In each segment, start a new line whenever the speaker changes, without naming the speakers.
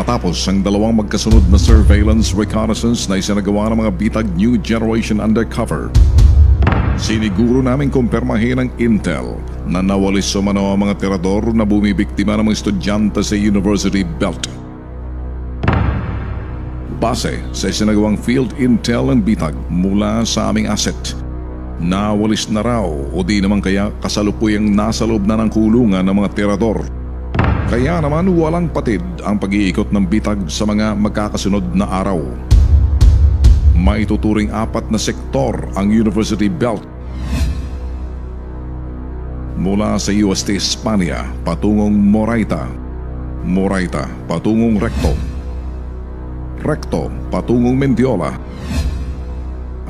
Matapos ang dalawang magkasunod na surveillance reconnaissance na isinagawa ng mga bitag New Generation Undercover, siniguro namin kumpirmahin ang intel na nawalis umano ang mga tirador na bumibiktima ng mga estudyante sa University Belt. Base sa isinagawang field intel ng bitag mula sa aming asset, nawalis na raw o di naman kaya kasalukuyang nasa loob na ng kulungan ng mga tirador. Kaya naman walang patid ang pag-iikot ng bitag sa mga magkakasunod na araw. Maituturing 4 na sektor ang University Belt. Mula sa UST Espanya patungong Moraita, Moraita patungong Recto, Recto patungong Mendiola,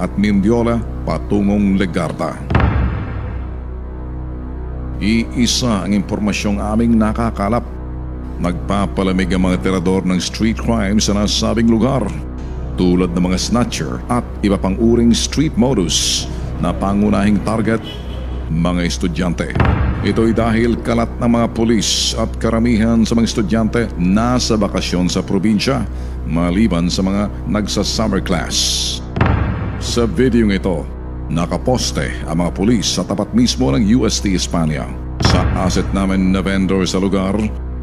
at Mendiola patungong Legarda. Iisa ang impormasyong aming nakakalap. Nagpapalamig ang mga tirador ng street crime sa nasabing lugar, tulad ng mga snatcher at iba pang uring street modus na pangunahing target, mga estudyante. Ito'y dahil kalat ng mga pulis at karamihan sa mga estudyante nasa bakasyon sa probinsya, maliban sa mga nagsa-summer class. Sa videong ito, nakaposte ang mga pulis sa tapat mismo ng UST Espanya. Sa asset namin na vendor sa lugar,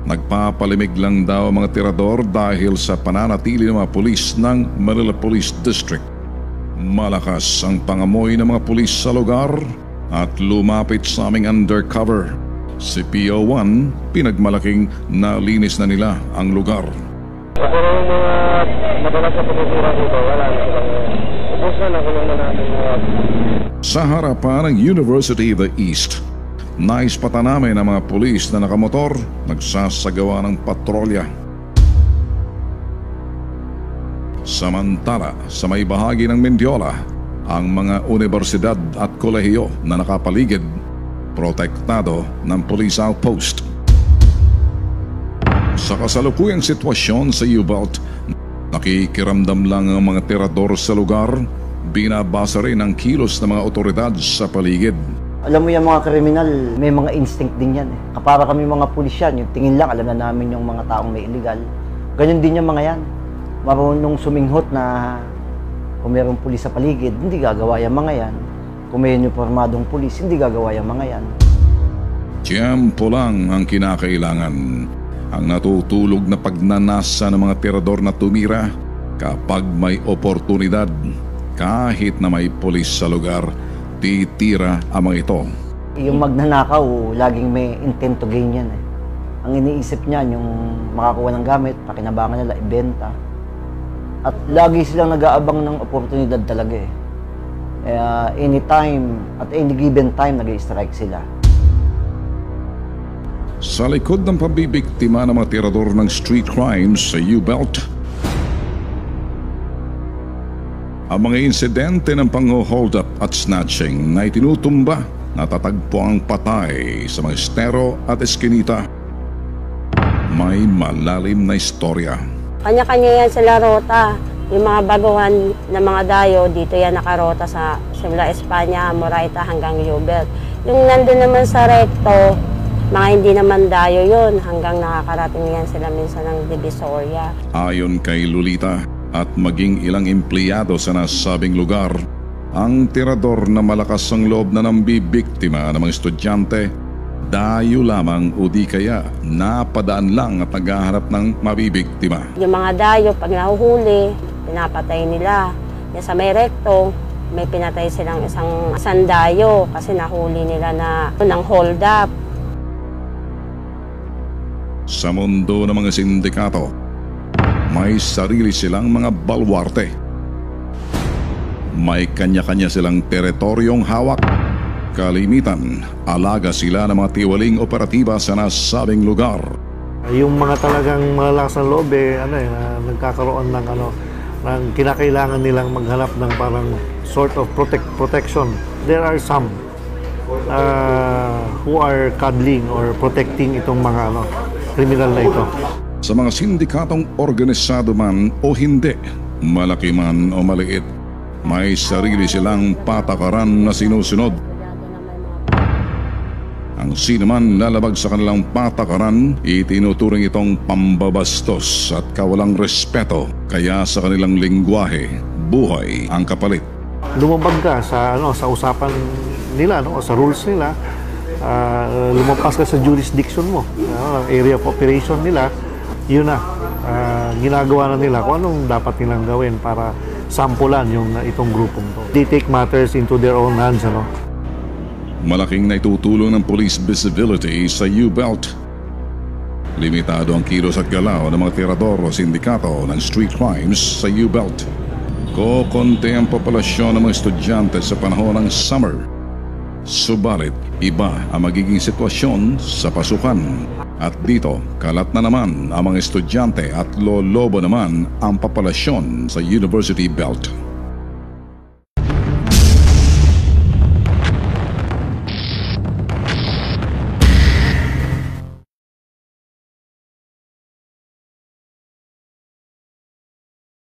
nagpapalimig lang daw ang mga tirador dahil sa pananatili ng mga pulis ng Manila Police District. Malakas ang pangamoy ng mga pulis sa lugar at lumapit sa aming undercover. Si PO1, pinagmalaking nalinis na nila ang lugar.
Pero yung mga madalas na pagkukura dito, wala na silang ubusan na kung na natin
sa harapan ng University of the East, naispata namin ang mga pulis na nakamotor nagsasagawa ng patrolya. Samantala, sa may bahagi ng Mendiola, ang mga universidad at kolehiyo na nakapaligid, protektado ng police outpost. Sa kasalukuyang sitwasyon sa U-Belt, nakikiramdam lang ang mga tirador sa lugar. Binabasa rin ang kilos ng mga otoridad sa paligid.
Alam mo yung mga kriminal, may mga instinct din yan. Kapara kami mga pulis yan, yung tingin lang, alam na namin yung mga taong may illegal. Ganyan din yung mga yan. Marunong suminghot na kung mayroong pulis sa paligid, hindi gagawa yung mga yan. Kung may uniformadong pulis, hindi gagawa yung mga yan.
Tiyempo lang ang kinakailangan. Ang natutulog na pagnanasa ng mga tirador na tumira kapag may oportunidad. Kahit na may pulis sa lugar, titira ang mga ito.
Yung magnanakaw, laging may intent to gain yan. Ang iniisip niyan, yung makakuha ng gamit, pakinabangan nila, ibenta. At lagi silang nag-aabang ng oportunidad talaga eh. Anytime, at any given time, nag-i-strike sila.
Sa likod ng pambibiktima ng mga tirador ng street crimes sa U-Belt, ang mga insidente ng pang-hold up at snatching na itinutumba, natatagpo ang patay sa mga estero at eskinita. May malalim na istorya.
Kanya-kanya yan sila rota. Yung mga baguhan na mga dayo, dito yan nakarota sa Simla, Espanya, Moraita hanggang U-Belt. Yung nandun naman sa Recto, mga hindi naman dayo yun, hanggang nakakarating yan sila minsan ng Divisoria.
Ayon kay Lolita at maging ilang empleyado sa nasabing lugar, ang tirador na malakas ang loob na nambibiktima ng mga estudyante, dayo lamang o di kaya napadaan lang at naghahanap ng mabibiktima.
Yung mga dayo, pag nahuhuli, pinapatay nila. Yung sa may Recto, may pinatay silang isang dayo kasi nahuli nila na ng hold up.
Sa mundo ng mga sindikato, may sarili silang mga balwarte. May kanya-kanya silang teritoryong hawak. Kalimitan, alaga sila ng mga tiwaling operatiba sa nasabing lugar.
Yung mga talagang malalakas ng loob nagkakaroon ng ng kinakailangan nilang maghanap ng parang sort of protection. There are some who are cuddling or protecting itong mga kriminal na ito.
Sa mga sindikatong organisado man o hindi, malaki man o maliit, may sarili silang patakaran na sinusunod. Ang sino man lalabag sa kanilang patakaran, itinuturing itong pambabastos at kawalang respeto, kaya sa kanilang lingwahe, buhay ang kapalit.
Lumabag ka sa sa usapan nila, sa rules nila, lumampas ka sa jurisdiction mo, area of operation nila, yun na, ginagawa na nila kung anong dapat nilang gawin para sampulan itong grupong to. They take matters into their own hands,
Malaking naitutulong ng police visibility sa U-Belt. Limitado ang kilos at galaw ng mga tirador o sindikato ng street crimes sa U-Belt. Kokonti ang populasyon ng mga estudyante sa panahon ng summer. Subalit, iba ang magiging sitwasyon sa pasukan. At dito, kalat na naman ang mga estudyante at lolobo naman ang populasyon sa University Belt.